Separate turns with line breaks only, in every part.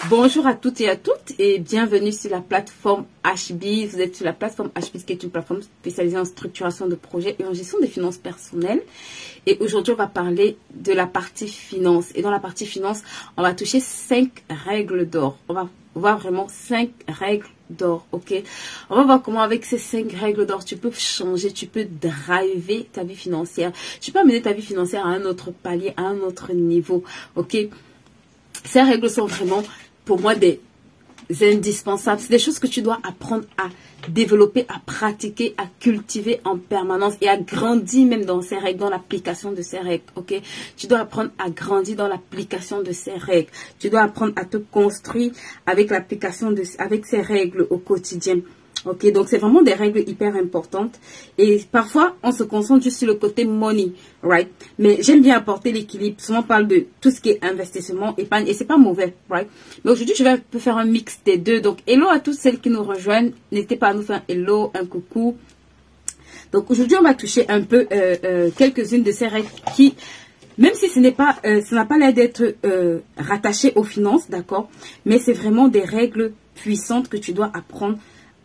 Bonjour à toutes et bienvenue sur la plateforme HB. Vous êtes sur la plateforme HB qui est une plateforme spécialisée en structuration de projets et en gestion des finances personnelles. Et aujourd'hui, on va parler de la partie finance. Et dans la partie finance, on va toucher 5 règles d'or. On va voir vraiment 5 règles d'or, ok? On va voir comment avec ces 5 règles d'or, tu peux changer, tu peux driver ta vie financière. Tu peux amener ta vie financière à un autre palier, à un autre niveau, ok? Ces règles sont vraiment, pour moi, des indispensables. C'est des choses que tu dois apprendre à développer, à pratiquer, à cultiver en permanence et à grandir même dans ces règles, dans l'application de ces règles, ok? Tu dois apprendre à grandir dans l'application de ces règles. Tu dois apprendre à te construire avec l'application avec ces règles au quotidien. Ok, donc c'est vraiment des règles hyper importantes. Et parfois, on se concentre juste sur le côté money, right? Mais j'aime bien apporter l'équilibre. Souvent, on parle de tout ce qui est investissement, épargne, et c'est pas mauvais, right? Mais aujourd'hui, je vais faire un mix des deux. Donc, hello à toutes celles qui nous rejoignent. N'hésitez pas à nous faire un hello, un coucou. Donc, aujourd'hui, on va toucher un peu quelques-unes de ces règles qui, même si ce n'est pas, ça n'a pas l'air d'être rattaché aux finances, d'accord? Mais c'est vraiment des règles puissantes que tu dois apprendre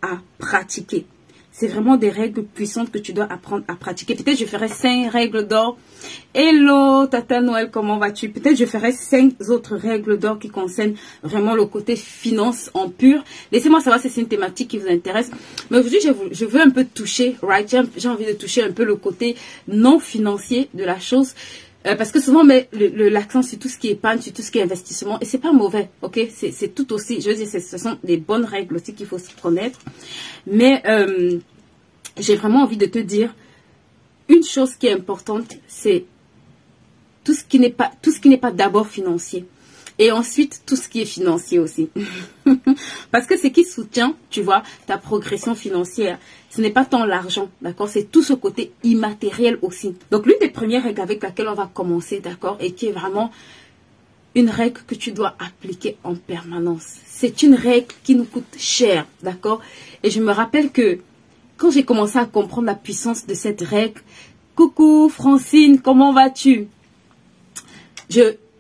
à pratiquer. C'est vraiment des règles puissantes que tu dois apprendre à pratiquer. Peut-être je ferai 5 règles d'or. Hello, Tata Noël, comment vas-tu? Peut-être je ferai 5 autres règles d'or qui concernent vraiment le côté finance en pur. Laissez-moi savoir si c'est une thématique qui vous intéresse. Mais aujourd'hui, je veux un peu toucher, right? J'ai envie de toucher un peu le côté non financier de la chose. Parce que souvent on met l'accent sur tout ce qui est épargne, sur tout ce qui est investissement, et c'est pas mauvais, ok? C'est tout aussi, je veux dire, ce sont des bonnes règles aussi qu'il faut se connaître. Mais j'ai vraiment envie de te dire une chose qui est importante, c'est tout ce qui n'est pas d'abord financier. Et ensuite, tout ce qui est financier aussi. Parce que ce qui soutient, tu vois, ta progression financière, ce n'est pas tant l'argent, d'accord? C'est tout ce côté immatériel aussi. Donc, l'une des premières règles avec laquelle on va commencer, d'accord? Et qui est vraiment une règle que tu dois appliquer en permanence. C'est une règle qui nous coûte cher, d'accord? Et je me rappelle que quand j'ai commencé à comprendre la puissance de cette règle, coucou Francine, comment vas-tu?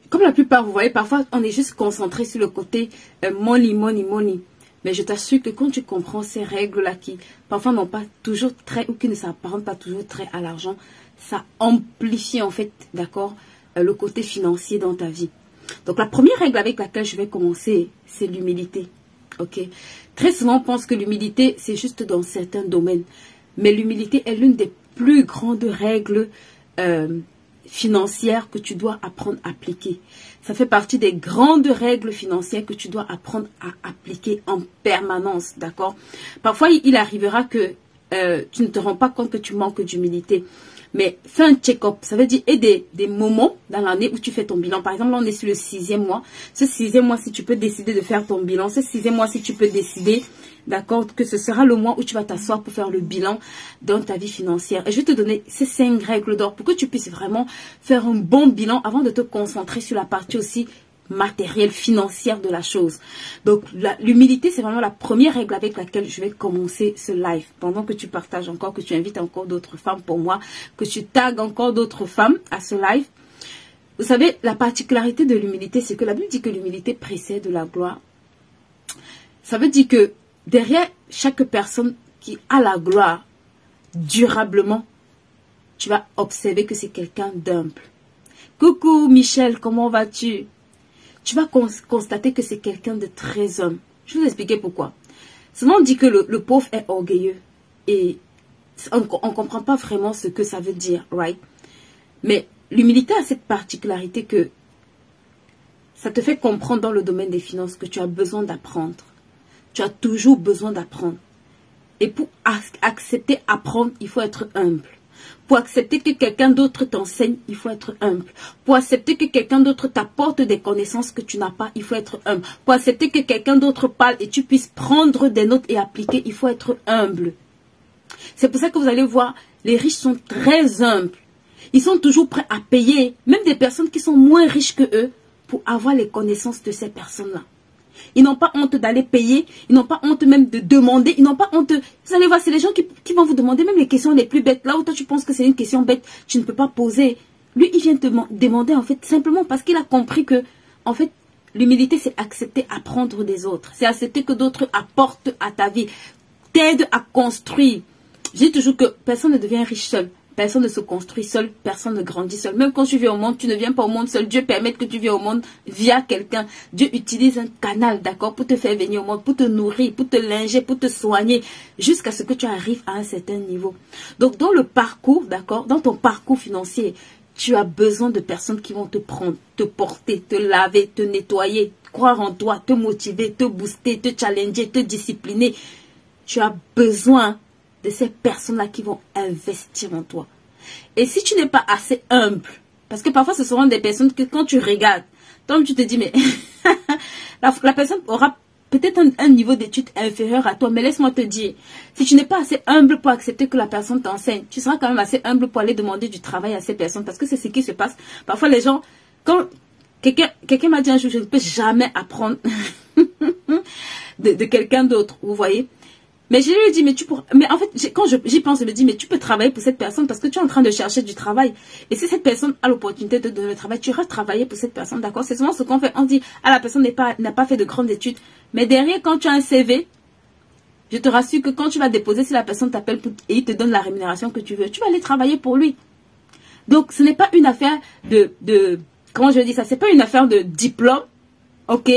Comme la plupart, vous voyez, parfois, on est juste concentré sur le côté money, money, money. Mais je t'assure que quand tu comprends ces règles-là qui, parfois, n'ont pas toujours trait, ou qui ne s'apparentent pas toujours trait à l'argent, ça amplifie, en fait, d'accord, le côté financier dans ta vie. Donc, la première règle avec laquelle je vais commencer, c'est l'humilité. Ok? Très souvent, on pense que l'humilité, c'est juste dans certains domaines. Mais l'humilité est l'une des plus grandes règles financières que tu dois apprendre à appliquer. Ça fait partie des grandes règles financières que tu dois apprendre à appliquer en permanence, d'accord? Parfois, il arrivera que tu ne te rends pas compte que tu manques d'humilité. Mais fais un check-up, ça veut dire, et des moments dans l'année où tu fais ton bilan. Par exemple, là, on est sur le 6e mois. Ce 6e mois, si tu peux décider de faire ton bilan, ce 6e mois, si tu peux décider, d'accord, que ce sera le mois où tu vas t'asseoir pour faire le bilan dans ta vie financière. Et je vais te donner ces 5 règles d'or pour que tu puisses vraiment faire un bon bilan avant de te concentrer sur la partie aussi matérielle, financière de la chose. Donc, l'humilité, c'est vraiment la première règle avec laquelle je vais commencer ce live. Pendant que tu partages encore, que tu invites encore d'autres femmes pour moi, que tu tagues encore d'autres femmes à ce live. Vous savez, la particularité de l'humilité, c'est que la Bible dit que l'humilité précède la gloire. Ça veut dire que derrière chaque personne qui a la gloire durablement, tu vas observer que c'est quelqu'un d'humble. Coucou Michel, comment vas-tu? Tu vas constater que c'est quelqu'un de très humble. Je vais vous expliquer pourquoi. Souvent on dit que le pauvre est orgueilleux. Et on ne comprend pas vraiment ce que ça veut dire, right? Mais l'humilité a cette particularité que ça te fait comprendre dans le domaine des finances que tu as besoin d'apprendre. Tu as toujours besoin d'apprendre. Et pour accepter apprendre, il faut être humble. Pour accepter que quelqu'un d'autre t'enseigne, il faut être humble. Pour accepter que quelqu'un d'autre t'apporte des connaissances que tu n'as pas, il faut être humble. Pour accepter que quelqu'un d'autre parle et tu puisses prendre des notes et appliquer, il faut être humble. C'est pour ça que vous allez voir, les riches sont très humbles. Ils sont toujours prêts à payer, même des personnes qui sont moins riches que eux, pour avoir les connaissances de ces personnes-là. Ils n'ont pas honte d'aller payer. Ils n'ont pas honte même de demander. Ils n'ont pas honte. Vous allez voir, c'est les gens qui vont vous demander même les questions les plus bêtes. Là où toi tu penses que c'est une question bête, tu ne peux pas poser. Lui, il vient te demander en fait simplement parce qu'il a compris que, en fait, L'humilité, c'est accepter apprendre des autres. C'est accepter que d'autres apportent à ta vie, t'aident à construire. Je dis toujours que personne ne devient riche seul. Personne ne se construit seul, personne ne grandit seul. Même quand tu viens au monde, tu ne viens pas au monde seul. Dieu permet que tu viennes au monde via quelqu'un. Dieu utilise un canal, d'accord, pour te faire venir au monde, pour te nourrir, pour te linger, pour te soigner, jusqu'à ce que tu arrives à un certain niveau. Donc, dans le parcours, d'accord, dans ton parcours financier, tu as besoin de personnes qui vont te prendre, te porter, te laver, te nettoyer, croire en toi, te motiver, te booster, te challenger, te discipliner. Tu as besoin de ces personnes-là qui vont investir en toi. Et si tu n'es pas assez humble, parce que parfois ce seront des personnes que quand tu regardes, donc tu te dis, mais la personne aura peut-être un niveau d'études inférieur à toi, mais laisse-moi te dire, si tu n'es pas assez humble pour accepter que la personne t'enseigne, tu seras quand même assez humble pour aller demander du travail à ces personnes, parce que c'est ce qui se passe. Parfois les gens, quand quelqu'un m'a dit un jour, je ne peux jamais apprendre de quelqu'un d'autre, vous voyez. Mais je lui ai dit, mais tu pourras... Mais en fait, quand j'y pense, je me dis, mais tu peux travailler pour cette personne parce que tu es en train de chercher du travail. Et si cette personne a l'opportunité de te donner le travail, tu iras travailler pour cette personne, d'accord? C'est souvent ce qu'on fait. On dit, ah, la personne n'a pas fait de grandes études. Mais derrière, quand tu as un CV, je te rassure que quand tu vas déposer, si la personne t'appelle et il te donne la rémunération que tu veux, tu vas aller travailler pour lui. Donc, ce n'est pas une affaire comment je dis ça? C'est pas une affaire de diplôme. Ok,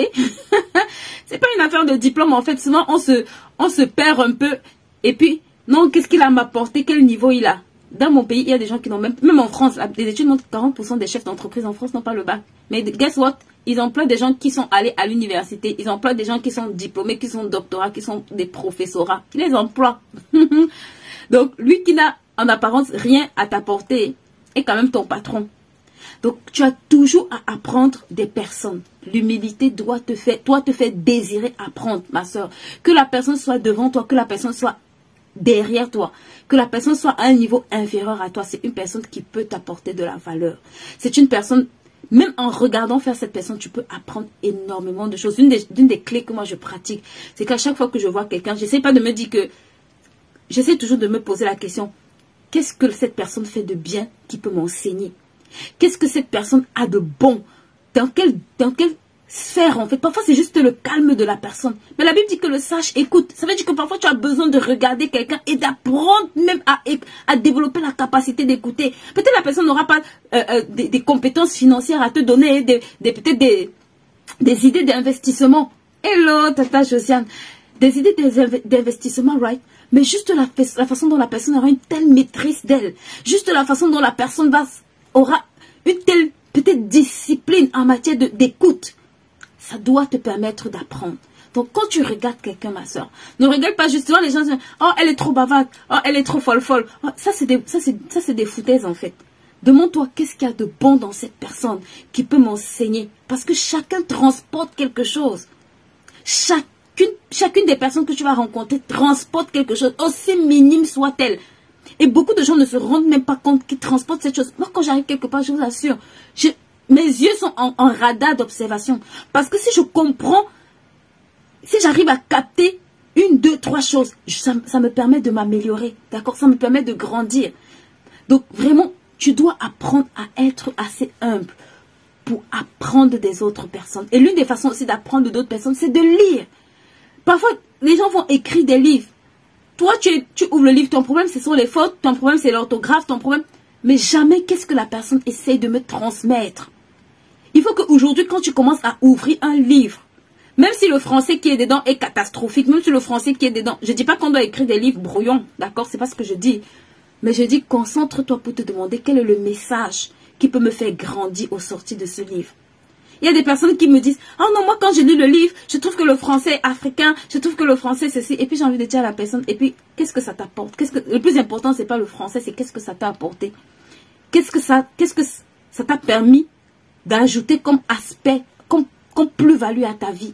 c'est pas une affaire de diplôme. En fait, souvent on se perd un peu. Et puis, non, qu'est-ce qu'il a m'apporté? Quel niveau il a? Dans mon pays, il y a des gens qui n'ont même en France, des études montrent que 40% des chefs d'entreprise en France n'ont pas le bac. Mais guess what? Ils emploient des gens qui sont allés à l'université. Ils emploient des gens qui sont diplômés, qui sont doctorats, qui sont des professorats. Ils les emploient. Donc, lui qui n'a en apparence rien à t'apporter est quand même ton patron. Donc, tu as toujours à apprendre des personnes. L'humilité doit te faire désirer apprendre, ma soeur. Que la personne soit devant toi, que la personne soit derrière toi, que la personne soit à un niveau inférieur à toi. C'est une personne qui peut t'apporter de la valeur. C'est une personne, même en regardant faire cette personne, tu peux apprendre énormément de choses. Une des clés que moi je pratique, c'est qu'à chaque fois que je vois quelqu'un, j'essaie pas de me dire que... J'essaie toujours de me poser la question, qu'est-ce que cette personne fait de bien qui peut m'enseigner? Qu'est-ce que cette personne a de bon? Dans quelle sphère en fait? Parfois c'est juste le calme de la personne. Mais la Bible dit que le sage écoute. Ça veut dire que parfois tu as besoin de regarder quelqu'un et d'apprendre même à développer la capacité d'écouter. Peut-être la personne n'aura pas des compétences financières à te donner, peut-être des idées d'investissement. Hello Tata Josiane. Des idées d'investissement, right? Mais juste la façon dont la personne aura une telle maîtrise d'elle. Juste la façon dont la personne aura une telle peut-être discipline en matière d'écoute. Ça doit te permettre d'apprendre. Donc quand tu regardes quelqu'un, ma soeur, ne regarde pas justement les gens disent, oh elle est trop bavarde, oh elle est trop folle. Oh, ça c'est des foutaises en fait. Demande-toi qu'est-ce qu'il y a de bon dans cette personne qui peut m'enseigner. Parce que chacun transporte quelque chose. Chacune des personnes que tu vas rencontrer transporte quelque chose, aussi minime soit-elle. Et beaucoup de gens ne se rendent même pas compte qu'ils transportent cette chose. Moi, quand j'arrive quelque part, je vous assure, mes yeux sont en radar d'observation. Parce que si je comprends, si j'arrive à capter 1, 2, 3 choses, ça me permet de m'améliorer. D'accord? Ça me permet de grandir. Donc, vraiment, tu dois apprendre à être assez humble pour apprendre des autres personnes. Et l'une des façons aussi d'apprendre d'autres personnes, c'est de lire. Parfois, les gens vont écrire des livres. Toi, tu ouvres le livre, ton problème, ce sont les fautes, ton problème, c'est l'orthographe, ton problème. Mais jamais, qu'est-ce que la personne essaye de me transmettre? Il faut qu'aujourd'hui, quand tu commences à ouvrir un livre, même si le français qui est dedans est catastrophique, même si le français qui est dedans, je ne dis pas qu'on doit écrire des livres brouillons, d'accord? C'est pas ce que je dis. Mais je dis, concentre-toi pour te demander quel est le message qui peut me faire grandir au sortir de ce livre. Il y a des personnes qui me disent, oh non, moi quand je lis le livre, je trouve que le français est africain, je trouve que le français c'est ceci. Et puis j'ai envie de dire à la personne, et puis qu'est-ce que ça t'apporte? Le plus important, c'est pas le français, c'est qu'est-ce que ça t'a apporté? Qu'est-ce que ça t'a permis d'ajouter comme aspect, comme plus-value à ta vie?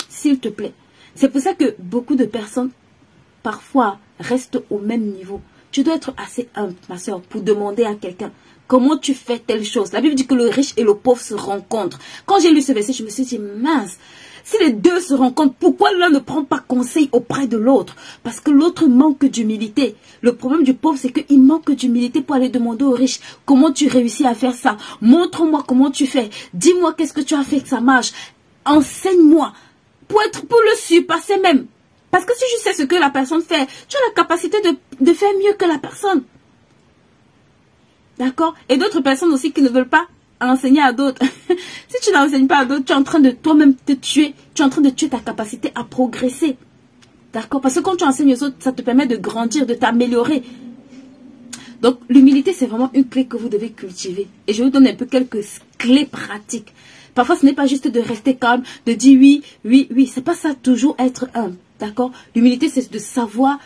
S'il te plaît. C'est pour ça que beaucoup de personnes, parfois, restent au même niveau. Tu dois être assez humble, ma soeur, pour demander à quelqu'un, comment tu fais telle chose. La Bible dit que le riche et le pauvre se rencontrent. Quand j'ai lu ce verset, je me suis dit, mince, si les deux se rencontrent, pourquoi l'un ne prend pas conseil auprès de l'autre? Parce que l'autre manque d'humilité. Le problème du pauvre, c'est qu'il manque d'humilité pour aller demander au riche, comment tu réussis à faire ça? Montre-moi comment tu fais. Dis-moi qu'est-ce que tu as fait que ça marche. Enseigne-moi. Pour le surpasser même. Parce que si je sais ce que la personne fait, tu as la capacité de faire mieux que la personne. D'accord? Et d'autres personnes aussi qui ne veulent pas enseigner à d'autres. Si tu n'enseignes pas à d'autres, tu es en train de toi-même te tuer. Tu es en train de tuer ta capacité à progresser. D'accord? Parce que quand tu enseignes aux autres, ça te permet de grandir, de t'améliorer. Donc, l'humilité, c'est vraiment une clé que vous devez cultiver. Et je vous donne un peu quelques clés pratiques. Parfois, ce n'est pas juste de rester calme, de dire oui, oui, oui. C'est pas ça, toujours être humble. D'accord? L'humilité, c'est de savoir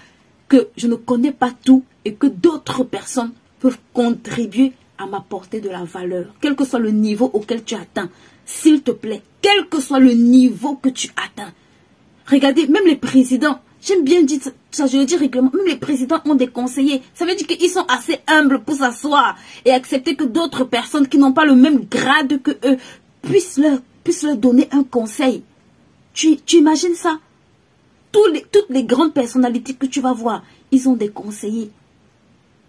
que je ne connais pas tout et que d'autres personnes peuvent contribuer à m'apporter de la valeur, quel que soit le niveau auquel tu atteins. S'il te plaît, quel que soit le niveau que tu atteins. Regardez, même les présidents, j'aime bien dire ça, je le dis régulièrement, même les présidents ont des conseillers. Ça veut dire qu'ils sont assez humbles pour s'asseoir et accepter que d'autres personnes qui n'ont pas le même grade que eux puissent leur donner un conseil. Tu imagines ça? Toutes les grandes personnalités que tu vas voir, ils ont des conseillers.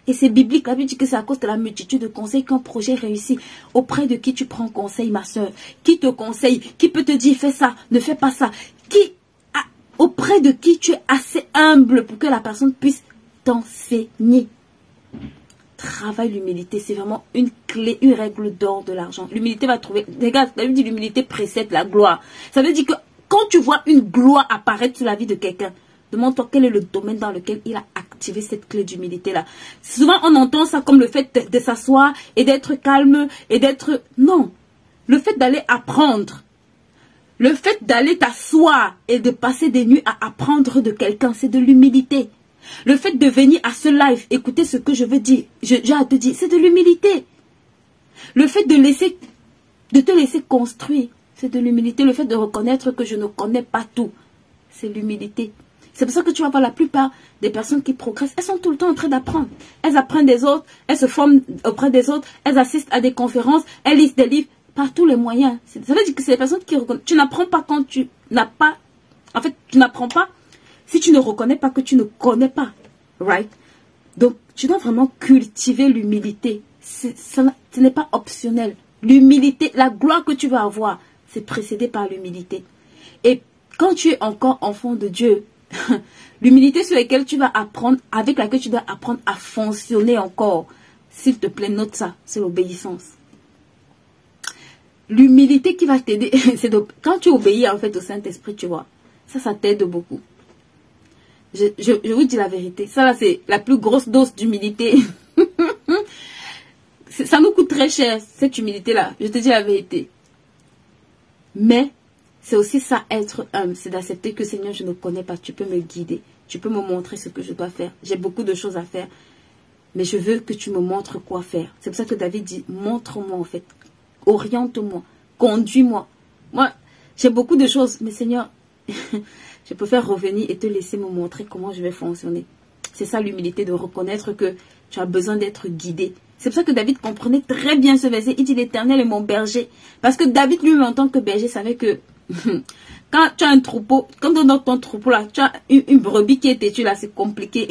Et c'est biblique. La Bible dit que c'est à cause de la multitude de conseils qu'un projet réussit. Auprès de qui tu prends conseil, ma soeur? Qui te conseille? Qui peut te dire fais ça, ne fais pas ça? Auprès de qui tu es assez humble pour que la personne puisse t'enseigner? Travaille l'humilité. C'est vraiment une clé, une règle d'or de l'argent. L'humilité va trouver... Regarde, la Bible dit l'humilité précède la gloire. Ça veut dire que quand tu vois une gloire apparaître sur la vie de quelqu'un, demande-toi quel est le domaine dans lequel il a activé cette clé d'humilité-là. Souvent, on entend ça comme le fait de s'asseoir et d'être calme et d'être... Non. Le fait d'aller apprendre, le fait d'aller t'asseoir et de passer des nuits à apprendre de quelqu'un, c'est de l'humilité. Le fait de venir à ce live, écouter ce que je veux dire, j'ai à te dire, c'est de l'humilité. Le fait de te laisser construire, c'est de l'humilité. Le fait de reconnaître que je ne connais pas tout, c'est l'humilité. C'est pour ça que tu vas voir la plupart des personnes qui progressent, elles sont tout le temps en train d'apprendre. Elles apprennent des autres, elles se forment auprès des autres, elles assistent à des conférences, elles lisent des livres, par tous les moyens. Ça veut dire que c'est des personnes qui reconnaissent. Tu n'apprends pas quand tu n'as pas... En fait, tu n'apprends pas si tu ne reconnais pas que tu ne connais pas. Right? Donc, tu dois vraiment cultiver l'humilité. Ce n'est pas optionnel. L'humilité, la gloire que tu vas avoir, c'est précédé par l'humilité. Et quand tu es encore enfant de Dieu, l'humilité sur laquelle tu vas apprendre, avec laquelle tu dois apprendre à fonctionner encore, s'il te plaît, note ça, c'est l'obéissance. L'humilité qui va t'aider, c'est quand tu obéis en fait au Saint-Esprit, tu vois, ça t'aide beaucoup. Je vous dis la vérité, ça là c'est la plus grosse dose d'humilité. Ça nous coûte très cher, cette humilité-là, je te dis la vérité. Mais c'est aussi ça, être humble, c'est d'accepter que Seigneur, je ne connais pas, tu peux me guider, tu peux me montrer ce que je dois faire. J'ai beaucoup de choses à faire, mais je veux que tu me montres quoi faire. C'est pour ça que David dit, montre-moi en fait, oriente-moi, conduis-moi. Moi, j'ai beaucoup de choses, mais Seigneur, je préfère revenir et te laisser me montrer comment je vais fonctionner. C'est ça l'humilité, de reconnaître que tu as besoin d'être guidé. C'est pour ça que David comprenait très bien ce verset. Il dit l'Éternel est mon berger. Parce que David lui-même en tant que berger savait que quand tu as un troupeau, quand dans ton troupeau là, tu as une brebis qui est têtue là, c'est compliqué.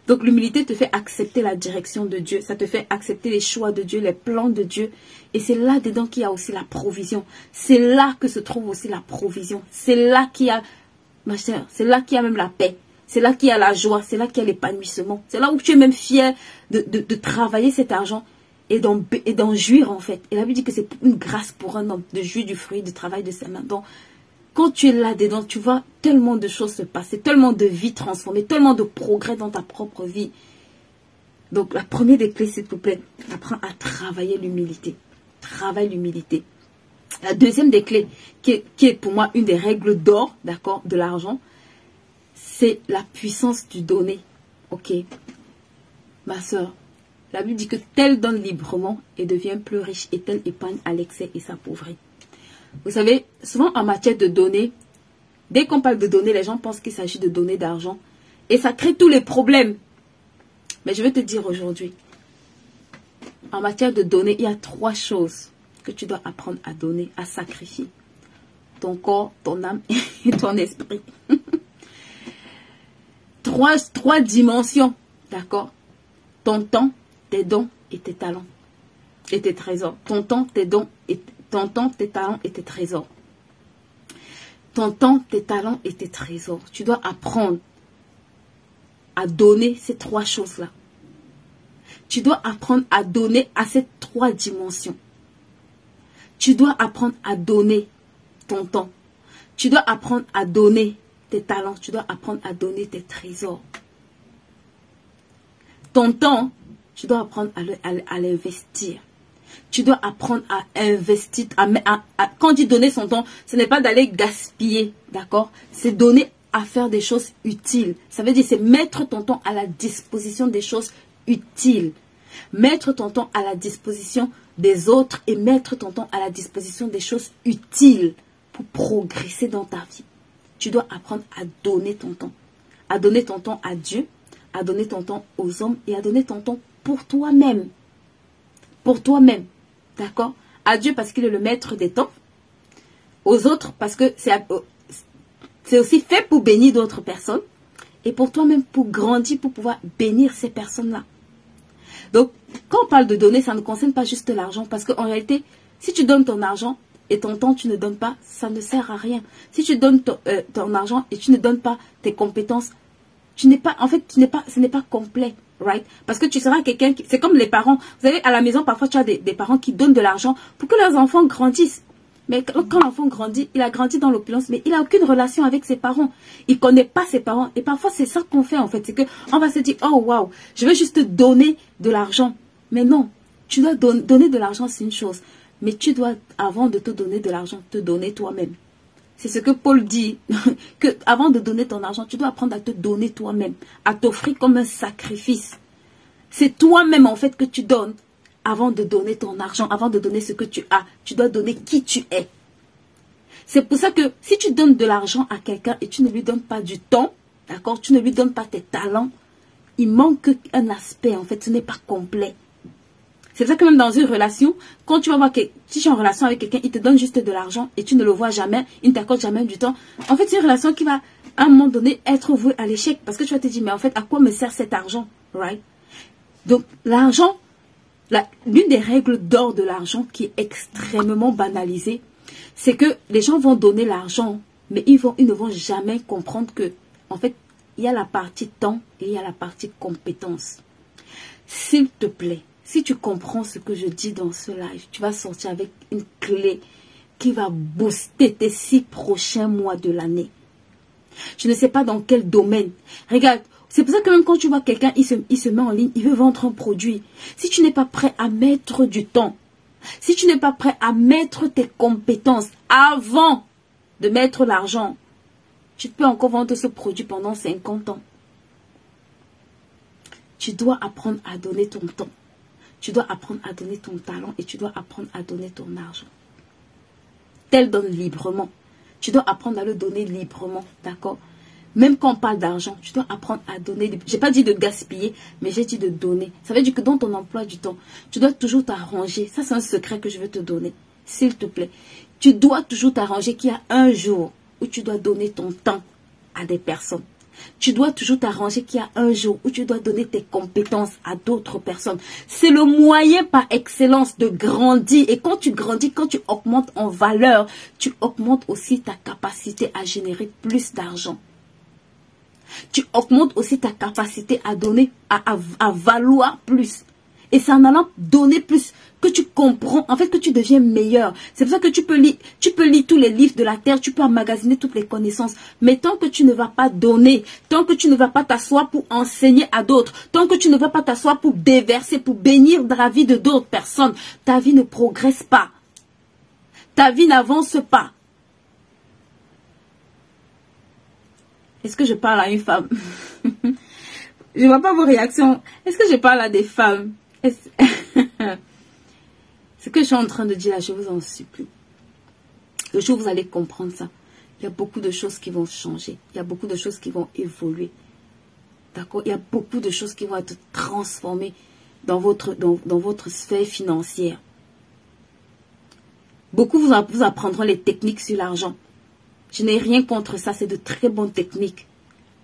Donc l'humilité te fait accepter la direction de Dieu. Ça te fait accepter les choix de Dieu, les plans de Dieu. Et c'est là-dedans qu'il y a aussi la provision. C'est là que se trouve aussi la provision. C'est là qu'il y a, ma chère, c'est là qu'il y a même la paix. C'est là qu'il y a la joie, c'est là qu'il y a l'épanouissement. C'est là où tu es même fier de travailler cet argent et d'en jouir en fait. Et la Bible dit que c'est une grâce pour un homme de jouir du fruit du travail de ses mains. Donc, quand tu es là-dedans, tu vois tellement de choses se passer, tellement de vies transformées, tellement de progrès dans ta propre vie. Donc, la première des clés, s'il te plaît, apprends à travailler l'humilité. Travaille l'humilité. La deuxième des clés, qui est pour moi une des règles d'or, d'accord, de l'argent, c'est la puissance du donner. Ok. Ma soeur, la Bible dit que tel donne librement et devient plus riche et tel épargne à l'excès et s'appauvrit. Vous savez, souvent en matière de donner, dès qu'on parle de donner, les gens pensent qu'il s'agit de donner d'argent. Et ça crée tous les problèmes. Mais je vais te dire aujourd'hui, En matière de donner, il y a 3 choses que tu dois apprendre à donner, à sacrifier. Ton corps, ton âme et ton esprit. Trois dimensions, d'accord? Ton temps, tes dons et tes talents. Et tes trésors. Ton temps, tes dons, tes talents et tes trésors. Ton temps, tes talents et tes trésors. Tu dois apprendre à donner ces 3 choses-là. Tu dois apprendre à donner à ces 3 dimensions. Tu dois apprendre à donner ton temps. Tu dois apprendre à donner tes talents. Tu dois apprendre à donner tes trésors. Ton temps, tu dois apprendre à l'investir. Tu dois apprendre à investir. Quand on dit donner son temps, ce n'est pas d'aller gaspiller, d'accord? C'est donner à faire des choses utiles. Ça veut dire c'est mettre ton temps à la disposition des choses utiles. Mettre ton temps à la disposition des autres et mettre ton temps à la disposition des choses utiles pour progresser dans ta vie. Tu dois apprendre à donner ton temps. À donner ton temps à Dieu, à donner ton temps aux hommes et à donner ton temps pour toi-même. Pour toi-même. D'accord? À Dieu parce qu'il est le maître des temps. Aux autres parce que c'est aussi fait pour bénir d'autres personnes. Et pour toi-même pour grandir, pour pouvoir bénir ces personnes-là. Donc, quand on parle de donner, ça ne concerne pas juste l'argent. Parce qu'en réalité, si tu donnes ton argent et ton temps, tu ne donnes pas, ça ne sert à rien. Si tu donnes ton argent et tu ne donnes pas tes compétences, ce n'est pas complet. Right? Parce que tu seras quelqu'un qui... C'est comme les parents. Vous savez, à la maison, parfois, tu as des parents qui donnent de l'argent pour que leurs enfants grandissent. Mais quand l'enfant grandit, il a grandi dans l'opulence, mais il n'a aucune relation avec ses parents. Il ne connaît pas ses parents. Et parfois, c'est ça qu'on fait, en fait. C'est qu'on va se dire, oh, waouh, je vais juste donner de l'argent. Mais non, tu dois donner de l'argent, c'est une chose. Mais tu dois, avant de te donner de l'argent, te donner toi-même. C'est ce que Paul dit, que avant de donner ton argent, tu dois apprendre à te donner toi-même, à t'offrir comme un sacrifice. C'est toi-même, en fait, que tu donnes. Avant de donner ton argent, avant de donner ce que tu as, tu dois donner qui tu es. C'est pour ça que si tu donnes de l'argent à quelqu'un et tu ne lui donnes pas du temps, d'accord, tu ne lui donnes pas tes talents, il manque un aspect, en fait, ce n'est pas complet. C'est pour ça que même dans une relation, quand tu vas voir que si tu es en relation avec quelqu'un, il te donne juste de l'argent et tu ne le vois jamais, il ne t'accorde jamais du temps. En fait, c'est une relation qui va, à un moment donné, être vouée à l'échec parce que tu vas te dire, mais en fait, à quoi me sert cet argent, right? Donc, l'argent, l'une des règles d'or de l'argent qui est extrêmement banalisée, c'est que les gens vont donner l'argent, mais ils ne vont jamais comprendre que, en fait, il y a la partie temps et il y a la partie compétence. S'il te plaît, si tu comprends ce que je dis dans ce live, tu vas sortir avec une clé qui va booster tes 6 prochains mois de l'année. Je ne sais pas dans quel domaine. Regarde, c'est pour ça que même quand tu vois quelqu'un, il se met en ligne, il veut vendre un produit. Si tu n'es pas prêt à mettre du temps, si tu n'es pas prêt à mettre tes compétences avant de mettre l'argent, tu peux encore vendre ce produit pendant 50 ans. Tu dois apprendre à donner ton temps. Tu dois apprendre à donner ton talent et tu dois apprendre à donner ton argent. Tel donne librement. Tu dois apprendre à le donner librement, d'accord? Même quand on parle d'argent, tu dois apprendre à donner. Je n'ai pas dit de gaspiller, mais j'ai dit de donner. Ça veut dire que dans ton emploi du temps, tu dois toujours t'arranger. Ça, c'est un secret que je veux te donner, s'il te plaît. Tu dois toujours t'arranger qu'il y a un jour où tu dois donner ton temps à des personnes. Tu dois toujours t'arranger qu'il y a un jour où tu dois donner tes compétences à d'autres personnes. C'est le moyen par excellence de grandir. Et quand tu grandis, quand tu augmentes en valeur, tu augmentes aussi ta capacité à générer plus d'argent. Tu augmentes aussi ta capacité à donner, à valoir plus. Et c'est en allant donner plus que tu comprends, en fait, que tu deviens meilleur. C'est pour ça que tu peux lire tous les livres de la terre, tu peux emmagasiner toutes les connaissances. Mais tant que tu ne vas pas donner, tant que tu ne vas pas t'asseoir pour enseigner à d'autres, tant que tu ne vas pas t'asseoir pour déverser, pour bénir dans la vie de d'autres personnes, ta vie ne progresse pas. Ta vie n'avance pas. Est-ce que je parle à une femme? Je ne vois pas vos réactions. Est-ce que je parle à des femmes? Ce que je suis en train de dire là, je vous en supplie. Le jour où vous allez comprendre ça, il y a beaucoup de choses qui vont changer. Il y a beaucoup de choses qui vont évoluer. D'accord? Il y a beaucoup de choses qui vont être transformées dans votre sphère financière. Beaucoup vous apprendront les techniques sur l'argent. Je n'ai rien contre ça, c'est de très bonnes techniques.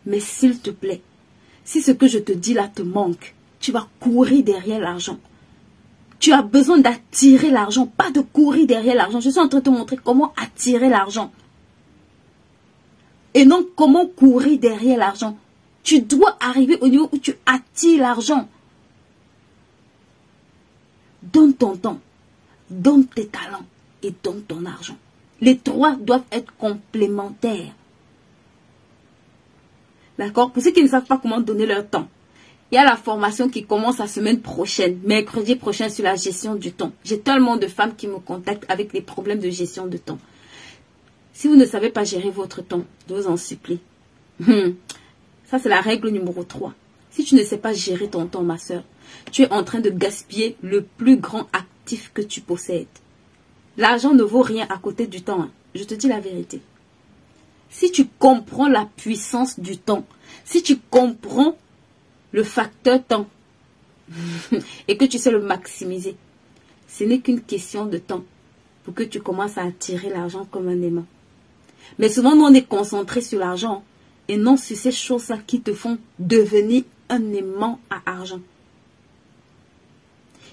Mais s'il te plaît, si ce que je te dis là te manque, tu vas courir derrière l'argent. Tu as besoin d'attirer l'argent, pas de courir derrière l'argent. Je suis en train de te montrer comment attirer l'argent. Et non comment courir derrière l'argent. Tu dois arriver au niveau où tu attires l'argent. Donne ton temps, donne tes talents et donne ton argent. Les trois doivent être complémentaires. D'accord? Pour ceux qui ne savent pas comment donner leur temps, il y a la formation qui commence la semaine prochaine, mercredi prochain, sur la gestion du temps. J'ai tellement de femmes qui me contactent avec des problèmes de gestion de temps. Si vous ne savez pas gérer votre temps, je vous en supplie. Ça, c'est la règle numéro 3. Si tu ne sais pas gérer ton temps, ma soeur, tu es en train de gaspiller le plus grand actif que tu possèdes. L'argent ne vaut rien à côté du temps. Hein. Je te dis la vérité. Si tu comprends la puissance du temps, si tu comprends le facteur temps et que tu sais le maximiser, ce n'est qu'une question de temps pour que tu commences à attirer l'argent comme un aimant. Mais souvent, nous, on est concentré sur l'argent et non sur ces choses-là qui te font devenir un aimant à argent.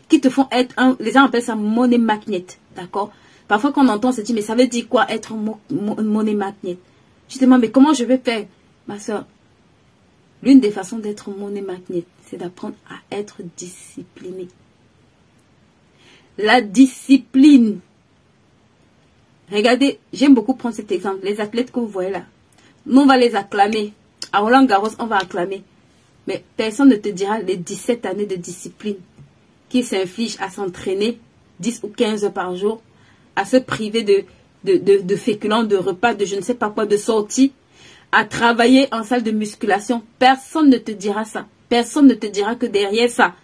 Qui te font être un, les gens appellent ça money magnet, d'accord? Parfois, quand on entend, on se dit, mais ça veut dire quoi être un money magnet? Tu te demandes, mais comment je vais faire? Ma soeur, l'une des façons d'être money magnet, c'est d'apprendre à être discipliné. La discipline. Regardez, j'aime beaucoup prendre cet exemple. Les athlètes que vous voyez là, nous on va les acclamer. À Roland Garros, on va acclamer. Mais personne ne te dira les 17 années de discipline qui s'infligent à s'entraîner 10 ou 15 heures par jour, à se priver de féculents, de repas, de je ne sais pas quoi, de sorties, à travailler en salle de musculation. Personne ne te dira ça. Personne ne te dira que derrière ça,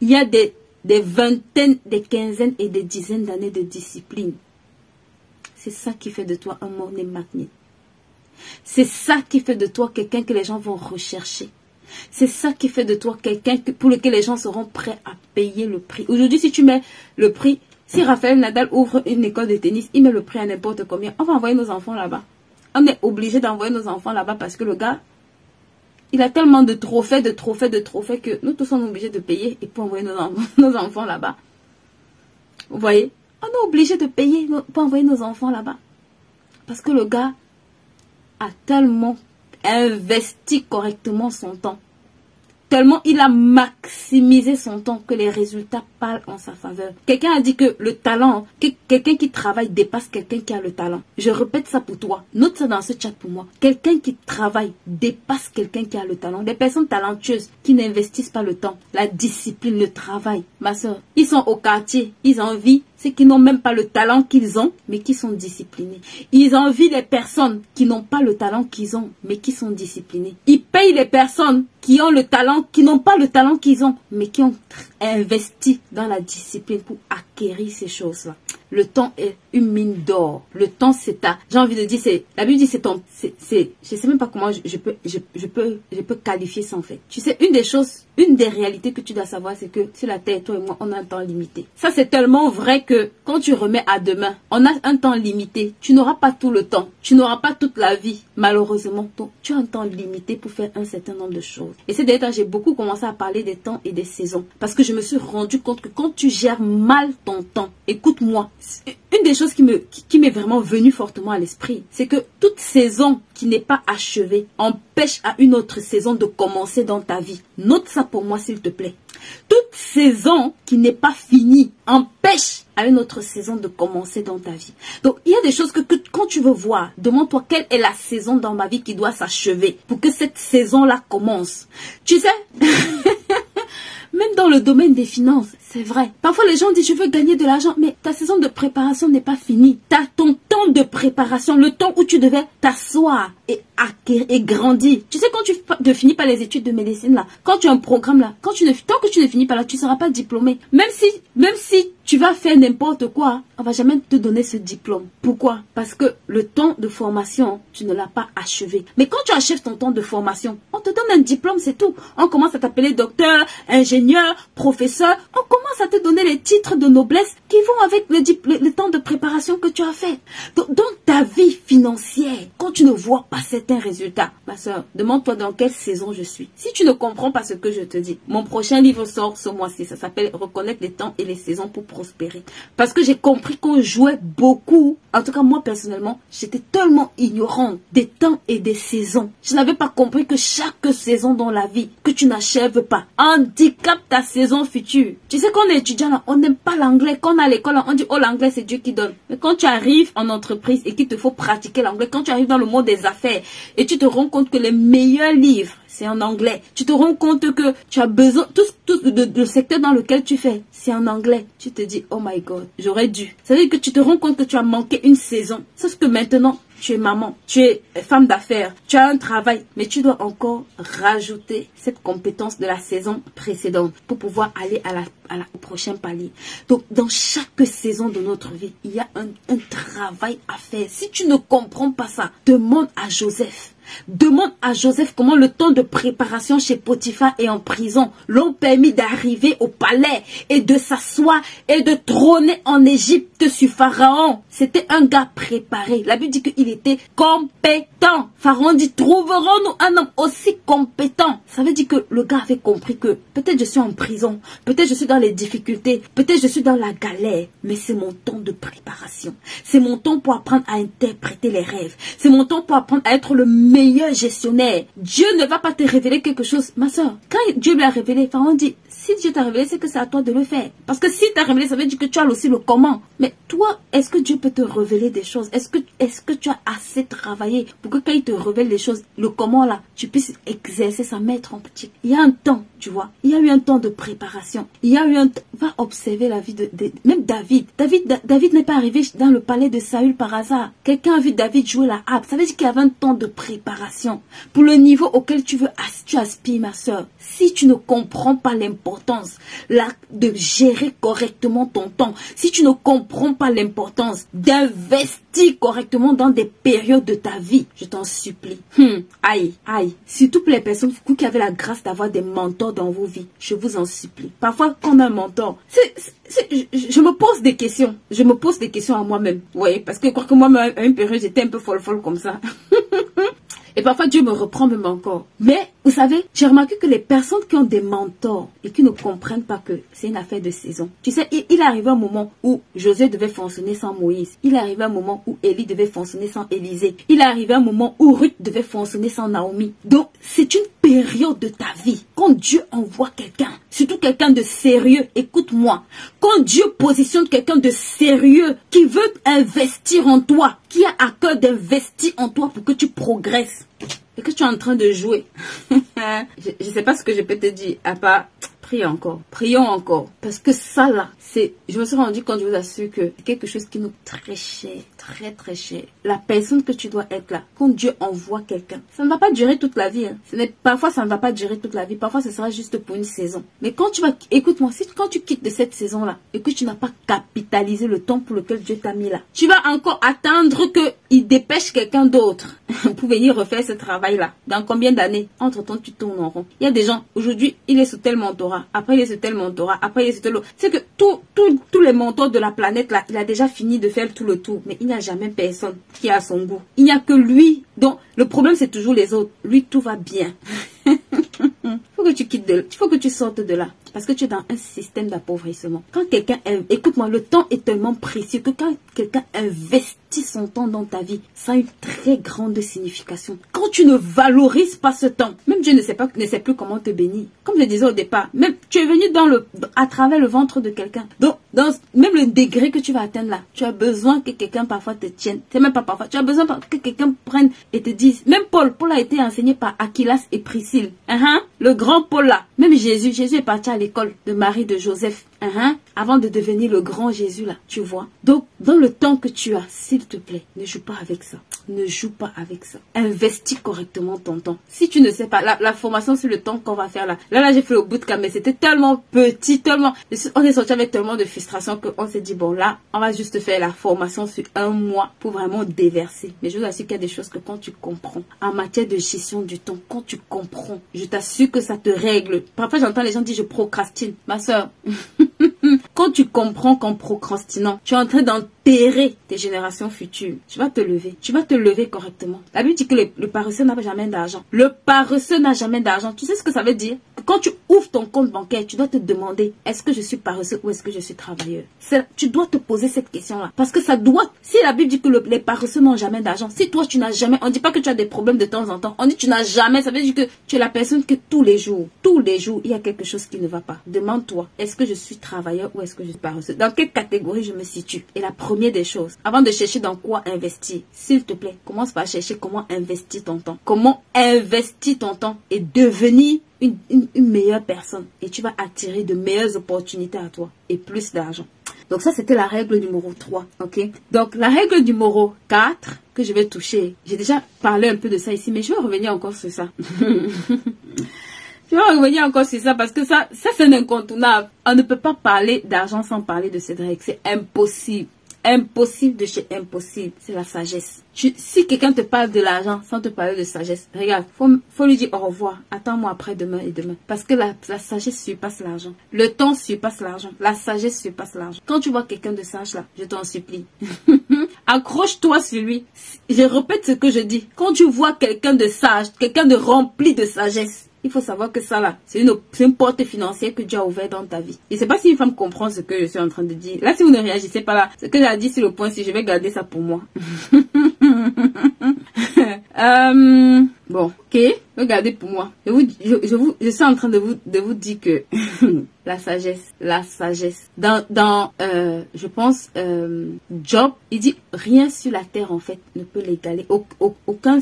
il y a des vingtaines, des quinzaines et des dizaines d'années de discipline. C'est ça qui fait de toi un money magnet. C'est ça qui fait de toi quelqu'un que les gens vont rechercher. C'est ça qui fait de toi quelqu'un pour lequel les gens seront prêts à payer le prix. Aujourd'hui, si tu mets le prix, si Raphaël Nadal ouvre une école de tennis, il met le prix à n'importe combien, on va envoyer nos enfants là-bas. On est obligé d'envoyer nos enfants là-bas parce que le gars, il a tellement de trophées que nous tous sommes obligés de payer et pour envoyer nos enfants là-bas. Vous voyez? On est obligé de payer pour envoyer nos enfants là-bas. Parce que le gars a tellement investi correctement son temps. Tellement il a maximisé son temps que les résultats parlent en sa faveur. Quelqu'un a dit que le talent, quelqu'un qui travaille dépasse quelqu'un qui a le talent. Je répète ça pour toi. Note ça dans ce chat pour moi. Quelqu'un qui travaille dépasse quelqu'un qui a le talent. Des personnes talentueuses qui n'investissent pas le temps, la discipline, le travail. Ma soeur, ils sont au quartier, ils envient ceux qui n'ont même pas le talent qu'ils ont, mais qui sont disciplinés. Ils envient les personnes qui n'ont pas le talent qu'ils ont, mais qui sont disciplinées. Ils payent les personnes qui ont le talent, qui n'ont pas le talent qu'ils ont, mais qui ont investi dans la discipline pour acquérir ces choses-là. Le temps est une mine d'or. Le temps, c'est ta... J'ai envie de dire, c'est... La Bible dit, c'est ton... je sais même pas comment je peux qualifier ça, en fait. Tu sais, une des choses, une des réalités que tu dois savoir, c'est que sur la terre, toi et moi, on a un temps limité. Ça, c'est tellement vrai que quand tu remets à demain, on a un temps limité. Tu n'auras pas tout le temps. Tu n'auras pas toute la vie, malheureusement. Donc, tu as un temps limité pour faire un certain nombre de choses. Et ces derniers temps, j'ai beaucoup commencé à parler des temps et des saisons. Parce que je me suis rendu compte que quand tu gères mal ton temps, écoute-moi, une des choses qui m'est vraiment venue fortement à l'esprit, c'est que toute saison qui n'est pas achevée empêche à une autre saison de commencer dans ta vie. Note ça pour moi, s'il te plaît. Toute saison qui n'est pas finie empêche à une autre saison de commencer dans ta vie. Donc, il y a des choses que quand tu veux voir, demande-toi quelle est la saison dans ma vie qui doit s'achever pour que cette saison-là commence. Tu sais même dans le domaine des finances, c'est vrai. Parfois, les gens disent, je veux gagner de l'argent, mais ta saison de préparation n'est pas finie. Tu as ton temps de préparation, le temps où tu devais t'asseoir et acquérir et grandir. Tu sais, quand tu ne finis pas les études de médecine, là, quand tu as un programme, là, tant que tu ne finis pas là, tu ne seras pas diplômé. Même si tu vas faire n'importe quoi, on ne va jamais te donner ce diplôme. Pourquoi? Parce que le temps de formation, tu ne l'as pas achevé. Mais quand tu achèves ton temps de formation, On te donne un diplôme, c'est tout. On commence à t'appeler docteur, ingénieur, professeur. On commence à te donner les titres de noblesse qui vont avec le temps de préparation que tu as fait. Donc, ta vie financière, quand tu ne vois pas certains résultats, ma soeur, demande-toi dans quelle saison je suis. Si tu ne comprends pas ce que je te dis, mon prochain livre sort ce mois-ci. Ça s'appelle Reconnaître les temps et les saisons pour prospérer. Parce que j'ai compris qu'on jouait beaucoup. En tout cas, moi, personnellement, j'étais tellement ignorante des temps et des saisons. Je n'avais pas compris que chaque saison dans la vie que tu n'achèves pas handicape ta saison future. Tu sais, quand on est étudiant, là, on n'aime pas l'anglais. Quand on est à l'école, on dit, oh, l'anglais, c'est Dieu qui donne. Mais quand tu arrives en entreprise et qu'il te faut pratiquer l'anglais, quand tu arrives dans le monde des affaires et tu te rends compte que les meilleurs livres, c'est en anglais. Tu te rends compte que tu as besoin, tout le secteur dans lequel tu fais, c'est en anglais. Tu te dis, oh my God, j'aurais dû. Ça veut dire que tu te rends compte que tu as manqué une saison. Sauf que maintenant, tu es maman, tu es femme d'affaires, tu as un travail, mais tu dois encore rajouter cette compétence de la saison précédente pour pouvoir aller au prochain palier. Donc, dans chaque saison de notre vie, il y a un travail à faire. Si tu ne comprends pas ça, demande à Joseph. Demande à Joseph comment le temps de préparation chez Potiphar et en prison l'ont permis d'arriver au palais et de s'asseoir et de trôner en Égypte sur Pharaon. C'était un gars préparé. La Bible dit qu'il était compétent. Pharaon dit, trouverons-nous un homme aussi compétent? Ça veut dire que le gars avait compris que peut-être je suis en prison, peut-être je suis dans les difficultés, peut-être je suis dans la galère, mais c'est mon temps de préparation. C'est mon temps pour apprendre à interpréter les rêves. C'est mon temps pour apprendre à être le meilleur gestionnaire. Dieu ne va pas te révéler quelque chose. Ma soeur, quand Dieu lui a révélé, Pharaon dit, si Dieu t'a révélé, c'est que c'est à toi de le faire. Parce que si t'a révélé, ça veut dire que tu as aussi le comment. Mais toi, est-ce que Dieu peut te révéler des choses? Est-ce que tu as assez travaillé pour que quand il te révèle des choses, le comment là, tu puisses exercer ça, mettre en pratique? Il y a un temps, tu vois. Il y a eu un temps de préparation. Il y a eu un temps. Va observer la vie de même David. David n'est pas arrivé dans le palais de Saül par hasard. Quelqu'un a vu David jouer la harpe. Ça veut dire qu'il y avait un temps de préparation. Pour le niveau auquel tu aspires, ma soeur. Si tu ne comprends pas l'importance de gérer correctement ton temps, si tu ne comprends pas l'importance d'investir correctement dans des périodes de ta vie, je t'en supplie. Aïe. Surtout pour les personnes qui avaient la grâce d'avoir des mentors dans vos vies, je vous en supplie. Parfois, quand on a un mentor, je me pose des questions. Je me pose des questions à moi-même. Oui, parce que crois que moi, à une période, j'étais un peu folle comme ça. Et parfois, Dieu me reprend même encore. Mais, vous savez, j'ai remarqué que les personnes qui ont des mentors et qui ne comprennent pas que c'est une affaire de saison. Tu sais, il arrivait un moment où José devait fonctionner sans Moïse. Il arrivait un moment où Élie devait fonctionner sans Élisée. Il arrivait un moment où Ruth devait fonctionner sans Naomi. Donc, c'est une période de ta vie. Quand Dieu envoie quelqu'un, surtout quelqu'un de sérieux, écoute-moi. Quand Dieu positionne quelqu'un de sérieux qui veut investir en toi, qui a à cœur d'investir en toi pour que tu progresses, et que tu es en train de jouer. Je ne sais pas ce que je peux te dire, à part prions encore. Parce que ça là, je me suis rendu compte, je vous assure que c'est quelque chose qui nous coûte très cher, très cher. La personne que tu dois être là, quand Dieu envoie quelqu'un, ça ne va pas durer toute la vie. Parfois ça ne va pas durer toute la vie, parfois ce sera juste pour une saison. Mais quand tu vas, écoute-moi, quand tu quittes de cette saison là, et que tu n'as pas capitalisé le temps pour lequel Dieu t'a mis là, tu vas encore attendre qu'il dépêche quelqu'un d'autre pour venir refaire ce travail-là. Dans combien d'années? Entre-temps, tu tournes en rond. Il y a des gens, aujourd'hui, il est sous tel mentorat, après il est sous tel mentorat, après il est sous tel autre. C'est que tous les mentors de la planète, là, il a déjà fini de faire tout le tour. Mais il n'y a jamais personne qui a son goût. Il n'y a que lui. Donc, le problème, c'est toujours les autres. Lui, tout va bien. Faut que tu quittes il faut que tu sortes de là. Parce que tu es dans un système d'appauvrissement. Quand quelqu'un, écoute-moi, le temps est tellement précieux que quand quelqu'un investit son temps dans ta vie, ça a une très grande signification. Quand tu ne valorises pas ce temps, même Dieu ne sait plus comment te bénir. Comme je disais au départ, même tu es venu à travers le ventre de quelqu'un. Donc, même le degré que tu vas atteindre là, tu as besoin que quelqu'un parfois te tienne. C'est même pas parfois. Tu as besoin que quelqu'un prenne et te dise. Même Paul a été enseigné par Aquilas et Priscille. Le grand Paul là. Même Jésus est parti à l'école de Marie de Joseph. avant de devenir le grand Jésus là, tu vois. Donc, dans le temps que tu as, s'il te plaît, ne joue pas avec ça. Ne joue pas avec ça. Investis correctement ton temps. Si tu ne sais pas, la formation sur le temps qu'on va faire là. Là, j'ai fait le bootcamp, mais c'était tellement petit, tellement... On est sorti avec tellement de frustration qu'on s'est dit, bon là, on va juste faire la formation sur 1 mois pour vraiment déverser. Mais je vous assure qu'il y a des choses que quand tu comprends, en matière de gestion du temps, quand tu comprends, je t'assure que ça te règle. Parfois, j'entends les gens dire, je procrastine. Ma soeur, quand tu comprends qu'en procrastinant, tu es en train d'enterrer tes générations futures, tu vas te lever. Tu vas te lever correctement. La Bible dit que le paresseux n'a jamais d'argent. Le paresseux n'a jamais d'argent. Tu sais ce que ça veut dire? Que quand tu ouvres ton compte bancaire, tu dois te demander, est-ce que je suis paresseux ou est-ce que je suis travailleur? Tu dois te poser cette question-là. Parce que ça doit... Si la Bible dit que les paresseux n'ont jamais d'argent, si toi tu n'as jamais... On ne dit pas que tu as des problèmes de temps en temps. On dit que tu n'as jamais... Ça veut dire que tu es la personne que tous les jours, il y a quelque chose qui ne va pas. Demande-toi, est-ce que je suis travailleur ou est-ce que je suis paresseux? Dans quelle catégorie je me situe? Et la première des choses, avant de chercher dans quoi investir, s'il te plaît, commence par chercher comment investir ton temps. Comment investir ton temps et devenir une meilleure personne. Et tu vas attirer de meilleures opportunités à toi et plus d'argent. Donc ça, c'était la règle numéro 3, ok? Donc la règle numéro 4 que je vais toucher, j'ai déjà parlé un peu de ça ici, mais je vais revenir encore sur ça. Je vais revenir encore sur ça parce que ça c'est un incontournable. On ne peut pas parler d'argent sans parler de cette règle. C'est impossible. Impossible de chez impossible. C'est la sagesse. Si quelqu'un te parle de l'argent sans te parler de sagesse, regarde, faut lui dire au revoir. Attends-moi après demain et demain. Parce que la sagesse surpasse l'argent. Le temps surpasse l'argent. La sagesse surpasse l'argent. Quand tu vois quelqu'un de sage là, je t'en supplie. Accroche-toi sur lui. Je répète ce que je dis. Quand tu vois quelqu'un de sage, quelqu'un de rempli de sagesse, il faut savoir que ça là, c'est une porte financière que Dieu a ouverte dans ta vie. Je ne sais pas si une femme comprend ce que je suis en train de dire. Là, si vous ne réagissez pas là, ce que j'ai dit sur le point, si je vais garder ça pour moi. Bon, ok, regardez pour moi. Je suis en train de vous dire que la sagesse. Dans je pense, Job, il dit rien sur la terre en fait ne peut l'égaler. Aucun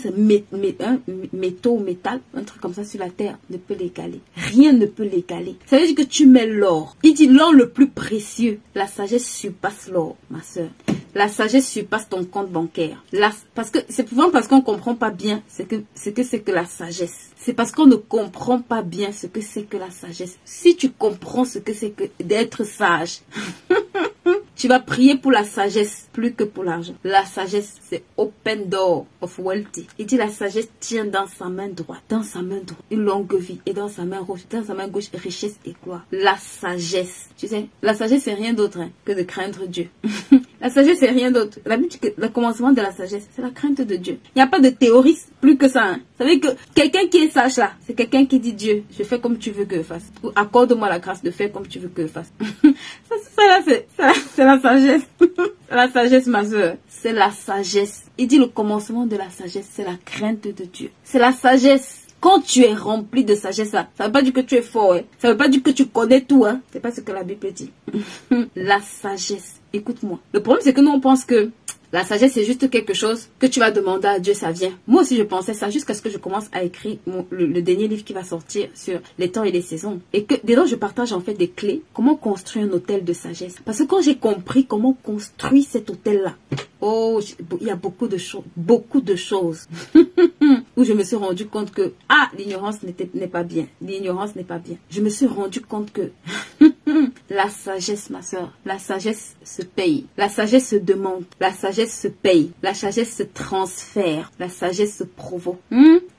métaux ou métal, un truc comme ça sur la terre ne peut l'égaler. Rien ne peut l'égaler. Ça veut dire que tu mets l'or. Il dit l'or le plus précieux. La sagesse surpasse l'or, ma soeur. La sagesse surpasse ton compte bancaire. Parce que c'est souvent parce qu'on ne comprend pas bien ce que c'est que la sagesse. C'est parce qu'on ne comprend pas bien ce que c'est que la sagesse. Si tu comprends ce que c'est que d'être sage, tu vas prier pour la sagesse plus que pour l'argent. La sagesse, c'est open door of wealthy. Il dit la sagesse tient dans sa main droite. Dans sa main droite, une longue vie. Et dans sa main gauche, richesse et gloire. La sagesse. Tu sais, la sagesse, c'est rien d'autre que de craindre Dieu. La sagesse, c'est rien d'autre. La Bible dit que le commencement de la sagesse, c'est la crainte de Dieu. Il n'y a pas de théorie plus que ça. Vous savez que quelqu'un qui est sage là, c'est quelqu'un qui dit Dieu, je fais comme tu veux que je fasse. Ou accorde-moi la grâce de faire comme tu veux que je fasse. C'est la sagesse. C'est la sagesse, ma soeur. C'est la sagesse. Il dit le commencement de la sagesse, c'est la crainte de Dieu. C'est la sagesse. Quand tu es rempli de sagesse, là, ça ne veut pas dire que tu es fort. Hein. Ça ne veut pas dire que tu connais tout. Hein. C'est pas ce que la Bible dit. La sagesse. Écoute-moi. Le problème, c'est que nous, on pense que la sagesse, c'est juste quelque chose que tu vas demander à Dieu, ça vient. Moi aussi, je pensais ça jusqu'à ce que je commence à écrire le dernier livre qui va sortir sur les temps et les saisons. Et que dedans, je partage en fait des clés. Comment construire un hôtel de sagesse. Parce que quand j'ai compris comment construire cet hôtel-là, oh, il y a beaucoup de choses où je me suis rendu compte que, l'ignorance n'est pas bien. L'ignorance n'est pas bien. Je me suis rendu compte que la sagesse, ma soeur, la sagesse se paye. La sagesse se demande. La sagesse se paye. La sagesse se transfère. La sagesse se provoque.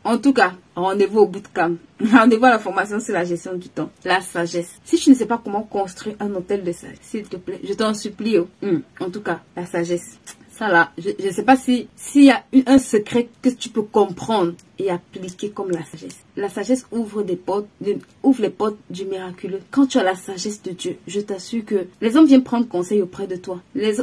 En tout cas, rendez-vous au bootcamp. Rendez-vous à la formation sur la gestion du temps. La sagesse. Si tu ne sais pas comment construire un hôtel de sagesse, s'il te plaît, je t'en supplie. En tout cas, la sagesse. Ça là, je ne sais pas s'il y a un secret que tu peux comprendre et appliquer comme la sagesse. La sagesse ouvre les portes du miraculeux. Quand tu as la sagesse de Dieu, je t'assure que les hommes viennent prendre conseil auprès de toi. Les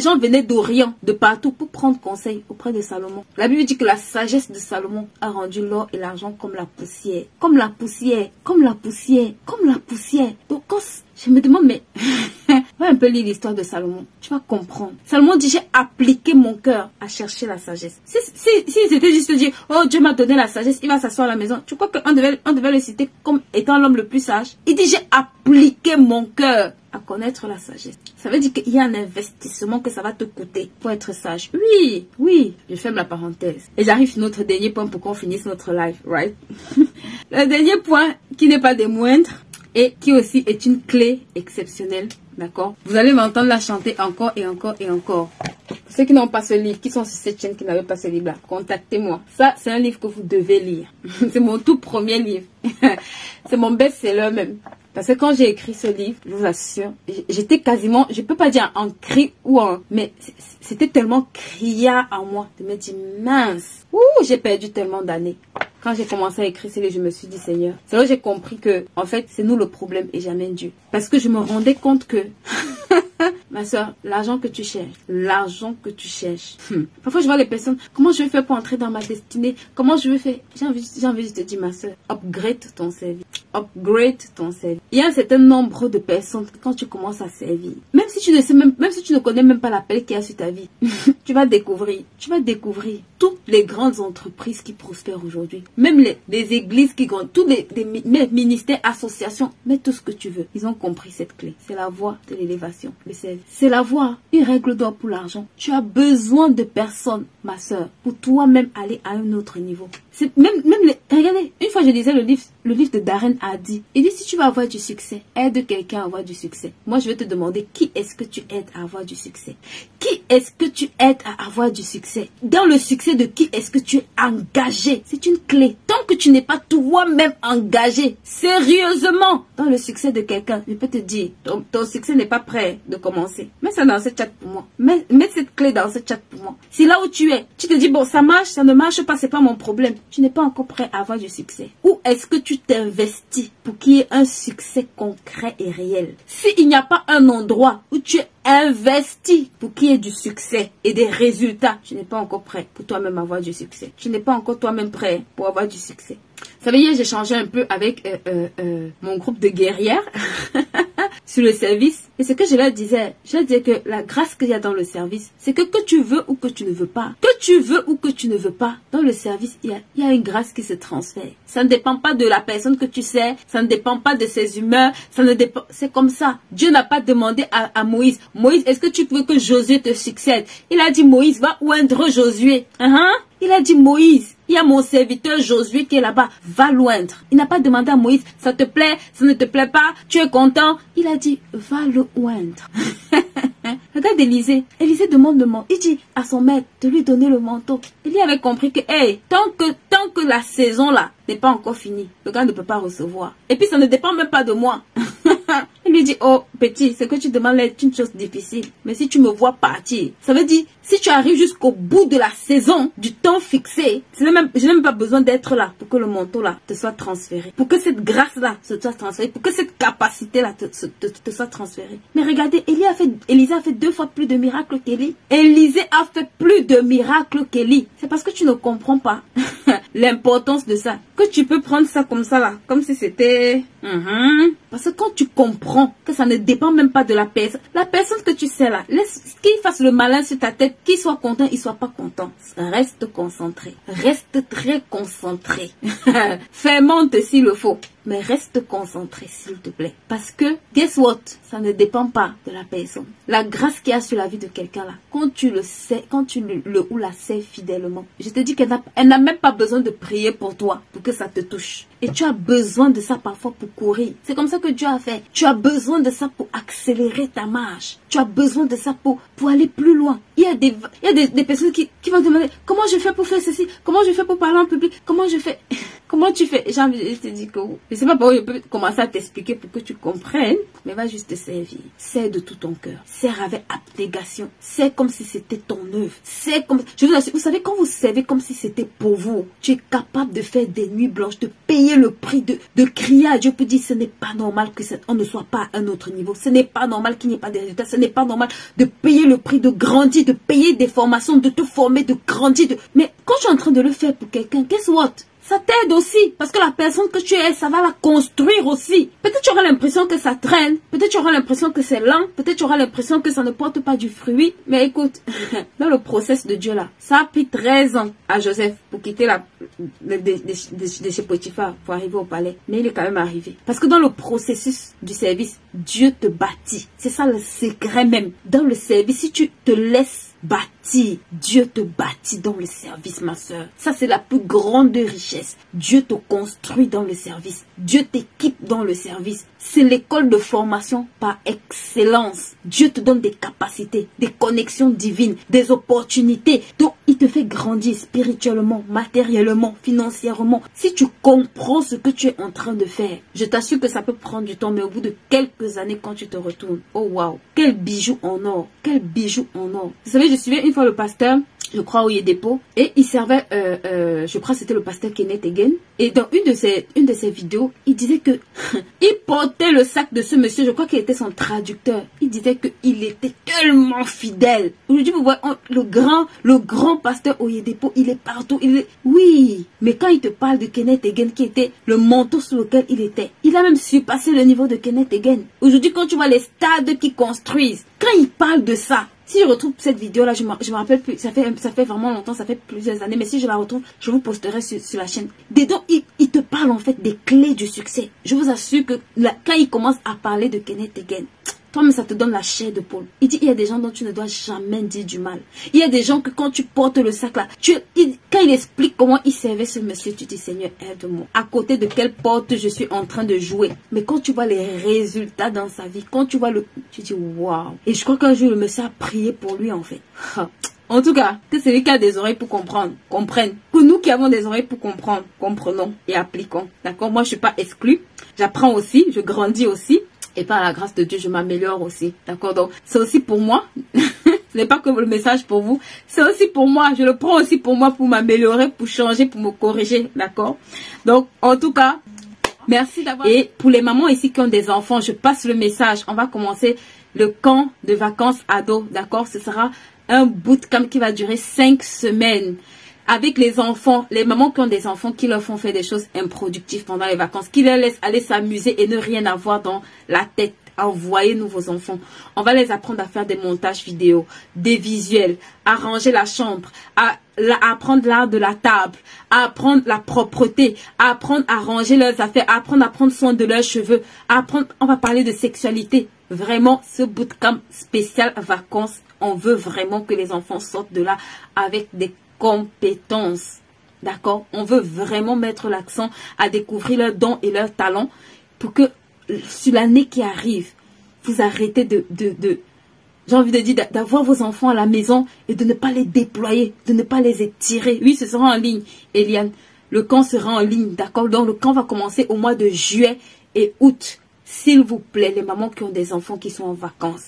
gens venaient d'Orient, de partout pour prendre conseil auprès de Salomon. La Bible dit que la sagesse de Salomon a rendu l'or et l'argent comme la poussière. Comme la poussière, comme la poussière, comme la poussière. Donc quand je me demande, mais va un peu lire l'histoire de Salomon. Tu vas comprendre. Salomon dit, j'ai appliqué mon cœur à chercher la sagesse. Si c'était juste dire, oh Dieu m'a donné la sagesse, il va s'asseoir à la maison. Tu crois qu'on devait le citer comme étant l'homme le plus sage? Il dit, j'ai appliqué mon cœur à connaître la sagesse. Ça veut dire qu'il y a un investissement que ça va te coûter pour être sage. Oui, oui, je ferme la parenthèse. Et j'arrive sur notre dernier point pour qu'on finisse notre live, right? Le dernier point qui n'est pas des moindres et qui aussi est une clé exceptionnelle, d'accord? Vous allez m'entendre la chanter encore et encore et encore. Pour ceux qui n'ont pas ce livre, qui sont sur cette chaîne qui n'avaient pas ce livre-là, contactez-moi. Ça, c'est un livre que vous devez lire. C'est mon tout premier livre. C'est mon best-seller même. Parce que quand j'ai écrit ce livre, je vous assure, j'étais quasiment, je peux pas dire en cri ou en, mais c'était tellement criard en moi de me dire mince, j'ai perdu tellement d'années. Quand j'ai commencé à écrire ce livre, je me suis dit Seigneur, c'est là que j'ai compris que, en fait, c'est nous le problème et jamais Dieu. Parce que je me rendais compte que, ma soeur, l'argent que tu cherches. Parfois, je vois les personnes, comment je vais faire pour entrer dans ma destinée? Comment je vais faire? J'ai envie de te dire, ma soeur, upgrade ton service. Upgrade ton service. Il y a un certain nombre de personnes, quand tu commences à servir, même si tu ne connais même pas l'appel qu'il y a sur ta vie, tu vas découvrir toutes les grandes entreprises qui prospèrent aujourd'hui. Même les églises qui grandissent, tous les ministères, associations, mets tout ce que tu veux. Ils ont compris cette clé. C'est la voie de l'élévation, le service. C'est la voie, une règle d'or pour l'argent. Tu as besoin de personnes, ma soeur, pour toi-même aller à un autre niveau. Regardez, une fois je lisais le livre de Darren Hardy. Il dit si tu veux avoir du succès, aide quelqu'un à avoir du succès. Moi je vais te demander qui est-ce que tu aides à avoir du succès? Qui est-ce que tu aides à avoir du succès? Dans le succès de qui est-ce que tu es engagé? C'est une clé. Tant que tu n'es pas toi-même engagé, sérieusement, dans le succès de quelqu'un, je peux te dire, ton succès n'est pas prêt de commencer. Mets ça dans ce chat pour moi. Mets cette clé dans ce chat pour moi. Si là où tu es, tu te dis bon ça marche, ça ne marche pas, c'est pas mon problème. Tu n'es pas encore prêt à avoir du succès. Où est-ce que tu t'investis pour qu'il y ait un succès concret et réel? S'il n'y a pas un endroit où tu es investi pour qu'il y ait du succès et des résultats, tu n'es pas encore prêt pour toi-même avoir du succès. Tu n'es pas encore toi-même prêt pour avoir du succès. Vous savez, hier, j'ai changé un peu avec mon groupe de guerrières sur le service. Et ce que je leur disais que la grâce qu'il y a dans le service, c'est que tu veux ou que tu ne veux pas, dans le service, il y a une grâce qui se transfère. Ça ne dépend pas de la personne que tu sais, ça ne dépend pas de ses humeurs, c'est comme ça. Dieu n'a pas demandé à Moïse, Moïse, est-ce que tu veux que Josué te succède? Il a dit, Moïse, va oindre Josué. Il a dit, Moïse, il y a mon serviteur Josué qui est là-bas, va l'oindre. Il n'a pas demandé à Moïse, ça te plaît, ça ne te plaît pas, tu es content. Il a dit, va le oindre. Regarde Élisée. Élisée demande le manteau. Il dit à son maître de lui donner le manteau. Élie avait compris que, hey, tant que la saison là n'est pas encore finie, le gars ne peut pas recevoir. Et puis ça ne dépend même pas de moi. Il lui dit, oh petit, ce que tu demandes là est une chose difficile. Mais si tu me vois partir, ça veut dire, si tu arrives jusqu'au bout de la saison, du temps fixé, je n'ai même pas besoin d'être là pour que le manteau là te soit transféré. Pour que cette grâce là se soit transférée. Pour que cette capacité là te soit transférée. Mais regardez, Élisée a fait 2 fois plus de miracles qu'Élie. Élisée a fait plus de miracles qu'Élie. C'est parce que tu ne comprends pas l'importance de ça. Que tu peux prendre ça comme ça là. Comme si c'était... Parce que quand tu comprends que ça ne dépend même pas de la personne que tu sais là, laisse qu'il fasse le malin sur ta tête, qu'il soit content, il soit pas content. Reste concentré. Reste très concentré. Fermente s'il le faut. Mais reste concentré s'il te plaît. Parce que, guess what? Ça ne dépend pas de la personne. La grâce qu'il y a sur la vie de quelqu'un là, quand tu le sais, quand tu le ou la sais fidèlement, je te dis qu'elle n'a même pas besoin de prier pour toi, pour que ça te touche. Et tu as besoin de ça parfois pour courir. C'est comme ça que Dieu a fait. Tu as besoin de ça pour accélérer ta marche. Tu as besoin de ça pour aller plus loin. Il y a des personnes qui vont demander, comment je fais pour faire ceci? Comment je fais pour parler en public? Comment je fais? Comment tu fais? J'ai envie de te dire que je sais pas par où je peux commencer à t'expliquer pour que tu comprennes, mais va juste te servir. Sers de tout ton cœur. Sers avec abnégation. Sers comme si c'était ton œuvre. Sers comme... Je vous assure, vous savez, quand vous servez comme si c'était pour vous, tu es capable de faire des nuits blanches, de payer le prix, de crier à Dieu pour dire ce n'est pas normal que on ne soit pas à un autre niveau. Ce n'est pas normal qu'il n'y ait pas de résultats. Ce n'est pas normal de payer le prix, de grandir, de payer des formations, de te former, de grandir. Mais quand tu es en train de le faire pour quelqu'un, guess what? Ça t'aide aussi, parce que la personne que tu es, ça va la construire aussi. Peut-être tu auras l'impression que ça traîne, peut-être tu auras l'impression que c'est lent, peut-être tu auras l'impression que ça ne porte pas du fruit. Mais écoute, dans le process de Dieu là, ça a pris 13 ans à Joseph pour quitter de chez Potiphar pour arriver au palais. Mais il est quand même arrivé. Parce que dans le processus du service, Dieu te bâtit. C'est ça le secret même. Dans le service, si tu te laisses bâtir, Dieu te bâtit dans le service, ma soeur. Ça, c'est la plus grande richesse. Dieu te construit dans le service. Dieu t'équipe dans le service. C'est l'école de formation par excellence. Dieu te donne des capacités, des connexions divines, des opportunités. Donc, il te fait grandir spirituellement, matériellement, financièrement. Si tu comprends ce que tu es en train de faire, je t'assure que ça peut prendre du temps, mais au bout de quelques années, quand tu te retournes, oh waouh, quel bijou en or, quel bijou en or. Vous savez, je suivais une fois le pasteur, je crois au dépôt, et il servait, je crois que c'était le pasteur Kenneth Hagin, et dans une de ses vidéos, il disait que il portait le sac de ce monsieur, je crois qu'il était son traducteur. Il disait qu'il était tellement fidèle. Aujourd'hui, vous voyez, le grand pasteur Oyedepo, il est partout. Oui, mais quand il te parle de Kenneth Hagin, qui était le manteau sur lequel il était, il a même surpassé le niveau de Kenneth Hagin. Aujourd'hui, quand tu vois les stades qu'ils construisent, quand il parle de ça, si je retrouve cette vidéo-là, je me rappelle plus, ça fait vraiment longtemps, ça fait plusieurs années, mais si je la retrouve, je vous posterai sur la chaîne. Dedans, il te parle en fait des clés du succès. Je vous assure que quand il commence à parler de Kenneth Hagin, toi-même, ça te donne la chair de poule. Il dit, il y a des gens dont tu ne dois jamais dire du mal. Il y a des gens que quand tu portes le sac là, quand il explique comment il servait ce monsieur, tu dis, Seigneur, aide-moi. À côté de quelle porte je suis en train de jouer. Mais quand tu vois les résultats dans sa vie, quand tu vois tu dis, waouh. Et je crois qu'un jour, le monsieur a prié pour lui, en fait. En tout cas, que celui qui a des oreilles pour comprendre, comprenne. Que nous qui avons des oreilles pour comprendre, comprenons et appliquons. D'accord? Moi, je suis pas exclue. J'apprends aussi, je grandis aussi. Et par la grâce de Dieu, je m'améliore aussi. D'accord? Donc, c'est aussi pour moi. Ce n'est pas que le message pour vous. C'est aussi pour moi. Je le prends aussi pour moi, pour m'améliorer, pour changer, pour me corriger. D'accord? Donc, en tout cas, merci d'avoir... Et pour les mamans ici qui ont des enfants, je passe le message. On va commencer le camp de vacances ados. D'accord? Ce sera un bootcamp qui va durer 5 semaines. Avec les enfants, les mamans qui ont des enfants qui leur font faire des choses improductives pendant les vacances, qui les laissent aller s'amuser et ne rien avoir dans la tête. Envoyez-nous vos enfants. On va les apprendre à faire des montages vidéo, des visuels, à ranger la chambre, à apprendre l'art de la table, à apprendre la propreté, à apprendre à ranger leurs affaires, à apprendre à prendre soin de leurs cheveux, on va parler de sexualité. Vraiment, ce bootcamp spécial vacances, on veut vraiment que les enfants sortent de là avec des compétences. D'accord? On veut vraiment mettre l'accent à découvrir leurs dons et leurs talents pour que sur l'année qui arrive, vous arrêtez j'ai envie de dire, d'avoir vos enfants à la maison et de ne pas les déployer, de ne pas les étirer. Oui, ce sera en ligne, Eliane. Le camp sera en ligne, d'accord? Donc, le camp va commencer au mois de juillet et août. S'il vous plaît, les mamans qui ont des enfants qui sont en vacances,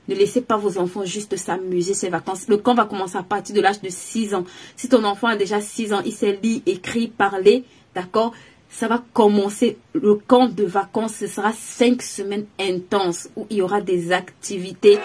ne laissez pas vos enfants juste s'amuser ces vacances. Le camp va commencer à partir de l'âge de 6 ans. Si ton enfant a déjà 6 ans, il sait lire, écrire, parler, d'accord? Ça va commencer, le camp de vacances, ce sera 5 semaines intenses où il y aura des activités